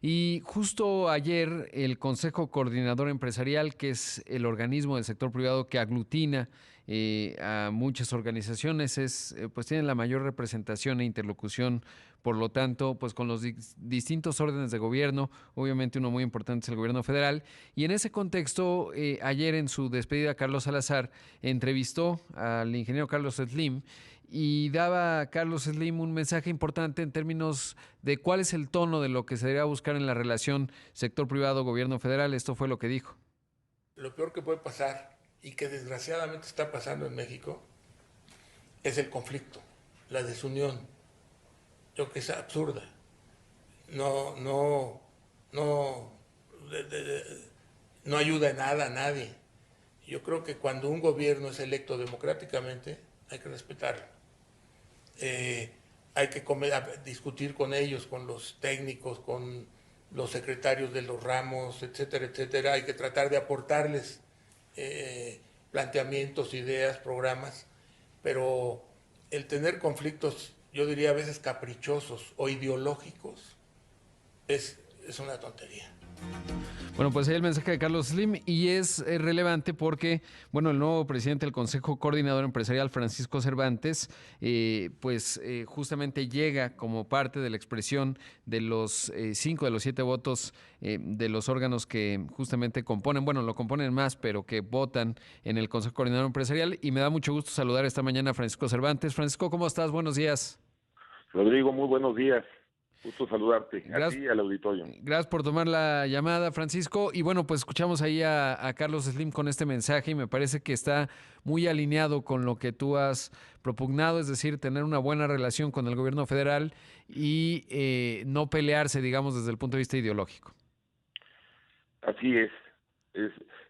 Y justo ayer el Consejo Coordinador Empresarial, que es el organismo del sector privado que aglutina a muchas organizaciones, pues tiene la mayor representación e interlocución, por lo tanto, pues con los distintos órdenes de gobierno, obviamente uno muy importante es el gobierno federal, y en ese contexto, ayer en su despedida, Carlos Salazar entrevistó al ingeniero Carlos Slim y daba a Carlos Slim un mensaje importante en términos de cuál es el tono de lo que se debería buscar en la relación sector privado-gobierno federal. Esto fue lo que dijo. Lo peor que puede pasar y que desgraciadamente está pasando en México es el conflicto, la desunión. Yo creo que es absurda. No, no, no, no ayuda en nada a nadie. Yo creo que cuando un gobierno es electo democráticamente, hay que respetarlo. Eh, hay que discutir con ellos, con los técnicos, con los secretarios de los ramos, etcétera, etcétera. Hay que tratar de aportarles planteamientos, ideas, programas, pero el tener conflictos, yo diría a veces caprichosos o ideológicos, es una tontería. Bueno, pues ahí el mensaje de Carlos Slim y es relevante porque, bueno, el nuevo presidente del Consejo Coordinador Empresarial, Francisco Cervantes, justamente llega como parte de la expresión de los 5 de los 7 votos de los órganos que justamente componen, bueno, lo componen más, pero que votan en el Consejo Coordinador Empresarial y me da mucho gusto saludar esta mañana a Francisco Cervantes. Francisco, ¿cómo estás? Buenos días. Rodrigo, muy buenos días. Gusto saludarte, a ti Gracias, y al auditorio. gracias por tomar la llamada, Francisco. Y bueno, pues escuchamos ahí a Carlos Slim con este mensaje y me parece que está muy alineado con lo que tú has propugnado, es decir, tener una buena relación con el gobierno federal y no pelearse, digamos, desde el punto de vista ideológico. Así es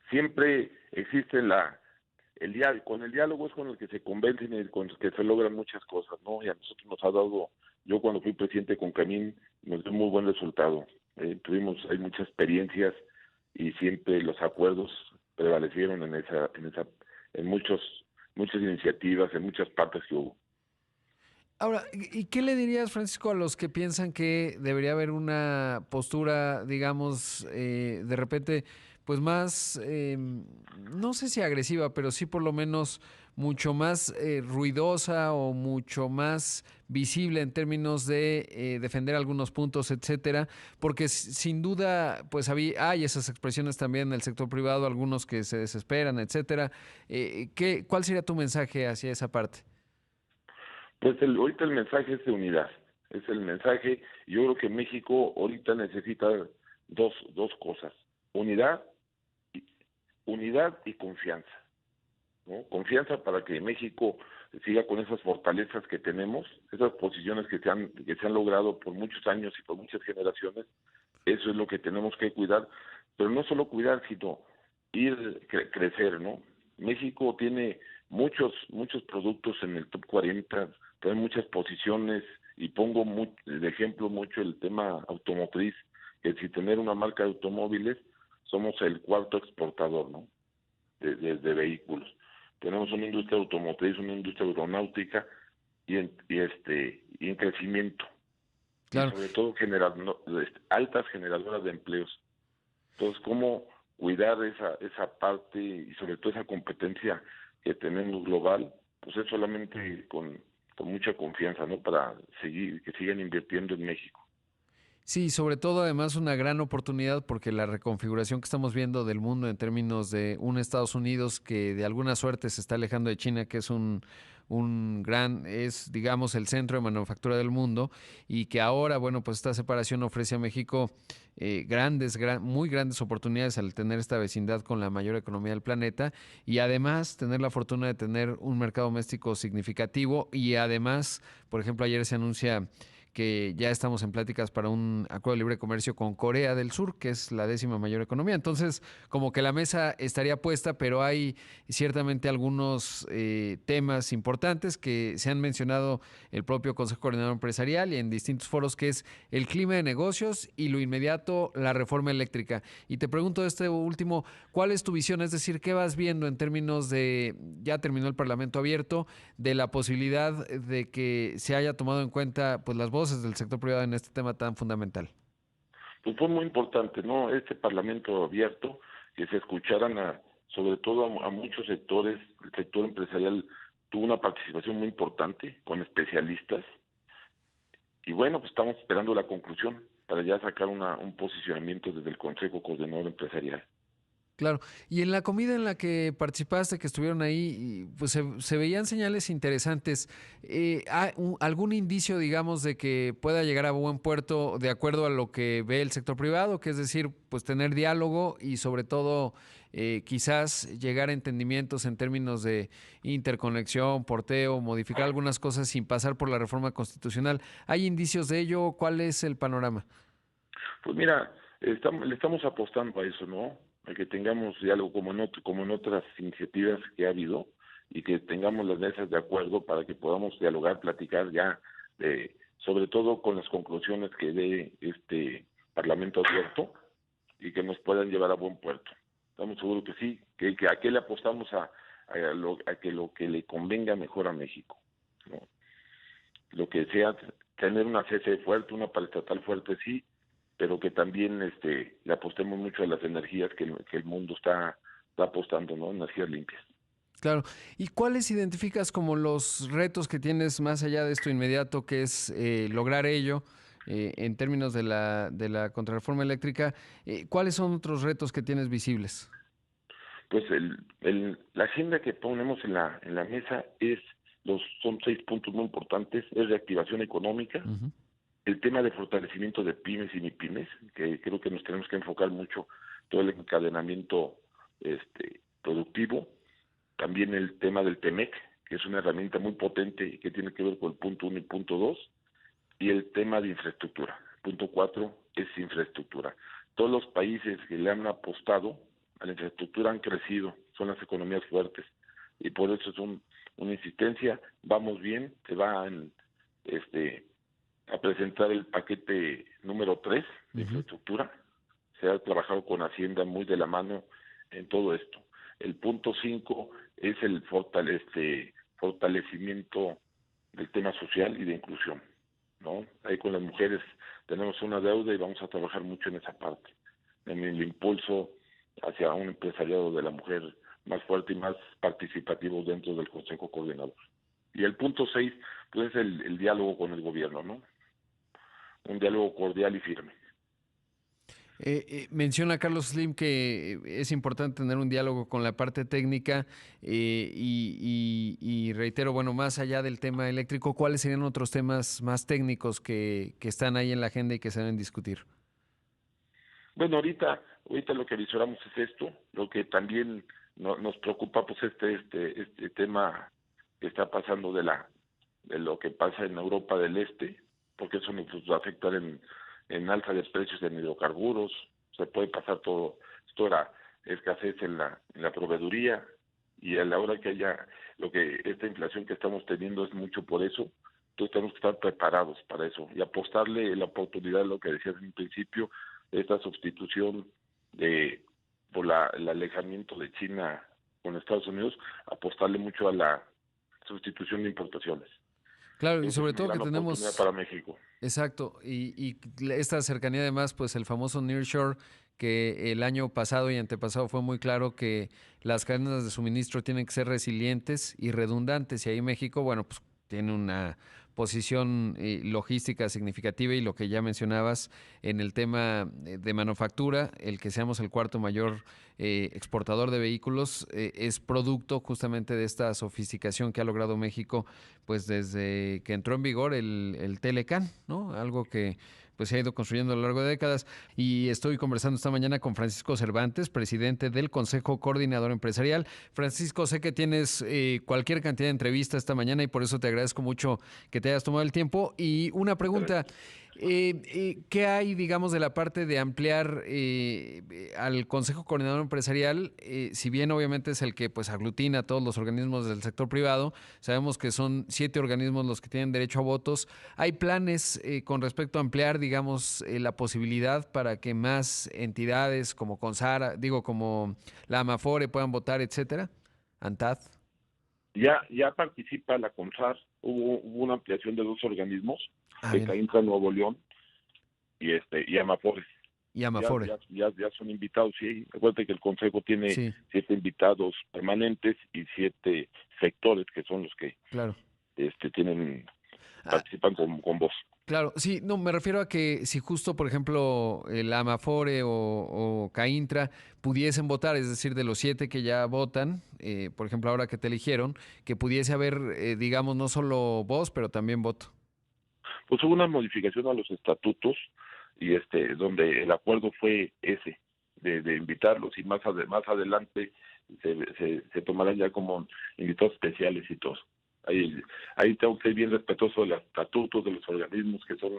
siempre existe el diálogo, con el diálogo es con el que se convencen y con el que se logran muchas cosas, ¿no? Y a nosotros nos ha dado, yo cuando fui presidente con Camín, nos dio muy buen resultado. Hay muchas experiencias y siempre los acuerdos prevalecieron en muchas iniciativas, en muchas partes que hubo. Ahora, ¿y qué le dirías, Francisco, a los que piensan que debería haber una postura, digamos, de repente, pues más, no sé si agresiva, pero sí por lo menos mucho más ruidosa o mucho más visible en términos de defender algunos puntos, etcétera? Porque sin duda, pues hay esas expresiones también en el sector privado, algunos que se desesperan, etcétera. ¿Cuál sería tu mensaje hacia esa parte? Pues ahorita el mensaje es de unidad, es el mensaje, yo creo que México ahorita necesita dos cosas, unidad, y- unidad y confianza, ¿no? Confianza para que México siga con esas fortalezas que tenemos, esas posiciones que se han logrado por muchos años y por muchas generaciones, eso es lo que tenemos que cuidar, pero no solo cuidar, sino crecer, ¿no? México tiene muchos productos en el top 40, tiene muchas posiciones y pongo de ejemplo mucho el tema automotriz, que si tener una marca de automóviles somos el cuarto exportador, ¿no? De vehículos. Tenemos una industria automotriz, una industria aeronáutica y en crecimiento y Claro. sobre todo altas generadoras de empleos. Entonces, ¿cómo cuidar esa parte y sobre todo esa competencia que tenemos global? Pues es solamente con mucha confianza, ¿no? Para que sigan invirtiendo en México. Sí, sobre todo además una gran oportunidad porque la reconfiguración que estamos viendo del mundo en términos de un Estados Unidos que de alguna suerte se está alejando de China, que es es digamos el centro de manufactura del mundo y que ahora, bueno, pues esta separación ofrece a México muy grandes oportunidades al tener esta vecindad con la mayor economía del planeta y además tener la fortuna de tener un mercado doméstico significativo y además, por ejemplo, ayer se anuncia que ya estamos en pláticas para un acuerdo de libre comercio con Corea del Sur, que es la 10ª mayor economía. Entonces, como que la mesa estaría puesta, pero hay ciertamente algunos temas importantes que se han mencionado el propio Consejo Coordinador Empresarial y en distintos foros, que es el clima de negocios y lo inmediato, la reforma eléctrica. Y te pregunto este último, ¿cuál es tu visión? Es decir, ¿qué vas viendo en términos de, ya terminó el Parlamento abierto, de la posibilidad de que se haya tomado en cuenta pues las voces del sector privado en este tema tan fundamental? Pues fue muy importante, ¿no? Este Parlamento abierto, que se escucharan sobre todo a muchos sectores. El sector empresarial tuvo una participación muy importante con especialistas, y bueno, pues estamos esperando la conclusión para ya sacar un posicionamiento desde el Consejo Coordinador Empresarial. Claro. Y en la comida en la que participaste, que estuvieron ahí, pues se veían señales interesantes. ¿Hay algún indicio, digamos, de que pueda llegar a buen puerto de acuerdo a lo que ve el sector privado? Que es decir, pues tener diálogo y sobre todo quizás llegar a entendimientos en términos de interconexión, porteo, modificar algunas cosas sin pasar por la reforma constitucional. ¿Hay indicios de ello? ¿Cuál es el panorama? Pues mira, le estamos apostando a eso, ¿no? A que tengamos diálogo como en otras iniciativas que ha habido, y que tengamos las mesas de acuerdo para que podamos dialogar, platicar ya, sobre todo con las conclusiones que dé este Parlamento abierto, y que nos puedan llevar a buen puerto. Estamos seguros que sí, que a qué le apostamos a que lo que le convenga mejor a México, ¿no? Lo que sea, tener una CFE fuerte, una paraestatal fuerte, sí, pero que también le apostemos mucho a las energías que el mundo está apostando, ¿no? Energías limpias. Claro. ¿Y cuáles identificas como los retos que tienes más allá de esto inmediato, que es lograr ello en términos de la contrarreforma eléctrica? ¿Cuáles son otros retos que tienes visibles? Pues la agenda que ponemos en la mesa son 6 puntos muy importantes: es reactivación económica, Ujú. el tema de fortalecimiento de pymes y mipymes, que creo que nos tenemos que enfocar mucho todo el encadenamiento productivo. También el tema del TEMEC, que es una herramienta muy potente y que tiene que ver con el punto 1 y punto 2, y el tema de infraestructura. Punto 4 es infraestructura. Todos los países que le han apostado a la infraestructura han crecido, son las economías fuertes, y por eso es una insistencia. Vamos bien, se va a presentar el paquete número 3 de Ujú. infraestructura. Se ha trabajado con Hacienda muy de la mano en todo esto. El punto 5 es el fortalecimiento del tema social y de inclusión, ¿no? Ahí con las mujeres tenemos una deuda y vamos a trabajar mucho en esa parte, en el impulso hacia un empresariado de la mujer más fuerte y más participativo dentro del Consejo Coordinador. Y el punto 6, pues es el diálogo con el gobierno, ¿no? Un diálogo cordial y firme. Menciona Carlos Slim que es importante tener un diálogo con la parte técnica y reitero, bueno, más allá del tema eléctrico, ¿cuáles serían otros temas más técnicos que están ahí en la agenda y que se deben discutir? Bueno, ahorita lo que visoramos es esto. Lo que también nos preocupa, pues este tema que está pasando de lo que pasa en Europa del Este, porque eso nos va a afectar en alza de precios de hidrocarburos. Se puede pasar todo. Esto era escasez en la proveeduría, y a la hora que haya esta inflación que estamos teniendo es mucho por eso. Entonces tenemos que estar preparados para eso y apostarle la oportunidad, lo que decías en un principio, esta sustitución por el alejamiento de China con Estados Unidos, apostarle mucho a la sustitución de importaciones. Claro, y Creo que es sobre una todo que gran oportunidad tenemos, para México. exacto, y esta cercanía además, pues el famoso nearshore, que el año pasado y antepasado fue muy claro que las cadenas de suministro tienen que ser resilientes y redundantes, y ahí México, bueno, pues tiene una posición logística significativa y lo que ya mencionabas en el tema de manufactura, el que seamos el cuarto mayor exportador de vehículos, es producto justamente de esta sofisticación que ha logrado México pues desde que entró en vigor el Telecan, ¿no? Algo que pues se ha ido construyendo a lo largo de décadas. Y estoy conversando esta mañana con Francisco Cervantes, presidente del Consejo Coordinador Empresarial. Francisco, sé que tienes cualquier cantidad de entrevistas esta mañana y por eso te agradezco mucho que te hayas tomado el tiempo. Y una pregunta, ¿qué hay, digamos, de la parte de ampliar al Consejo Coordinador Empresarial? Si bien obviamente es el que pues aglutina a todos los organismos del sector privado, sabemos que son 7 organismos los que tienen derecho a votos. ¿Hay planes con respecto a ampliar, digamos, la posibilidad para que más entidades como CONSAR, digo, como la Amafore puedan votar, etcétera? ANTAD. Ya participa la CONSAR. Hubo una ampliación de 2 organismos, Ah, de bien. CAINTRA Nuevo León y Amafores. Y Amafore. Ya son invitados, sí. Acuérdate que el Consejo tiene Sí, 7 invitados permanentes y 7 sectores que son los que claro. tienen Ah, participan con voz. claro, sí, no, me refiero a que si justo, por ejemplo, el Amafore o Caintra pudiesen votar, es decir, de los 7 que ya votan, por ejemplo, ahora que te eligieron, que pudiese haber, digamos, no solo voz, pero también voto. Pues hubo una modificación a los estatutos y donde el acuerdo fue ese de invitarlos y más adelante se tomarán ya como invitados especiales y todo. Ahí tengo que ser bien respetuoso de los estatutos de los organismos que son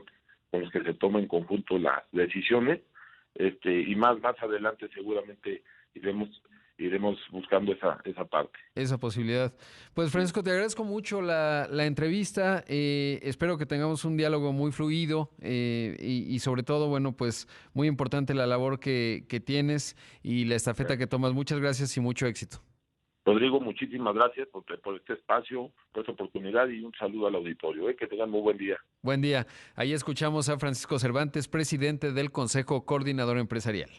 con los que se toman en conjunto las decisiones, y más adelante seguramente iremos buscando esa parte. Esa posibilidad. Pues Sí. Francisco, te agradezco mucho la entrevista. Espero que tengamos un diálogo muy fluido y sobre todo, bueno, pues muy importante la labor que tienes y la estafeta que tomas. Muchas gracias y mucho éxito. Rodrigo, muchísimas gracias por este espacio, por esta oportunidad y un saludo al auditorio. Que tengan muy buen día. Buen día. Ahí escuchamos a Francisco Cervantes, presidente del Consejo Coordinador Empresarial.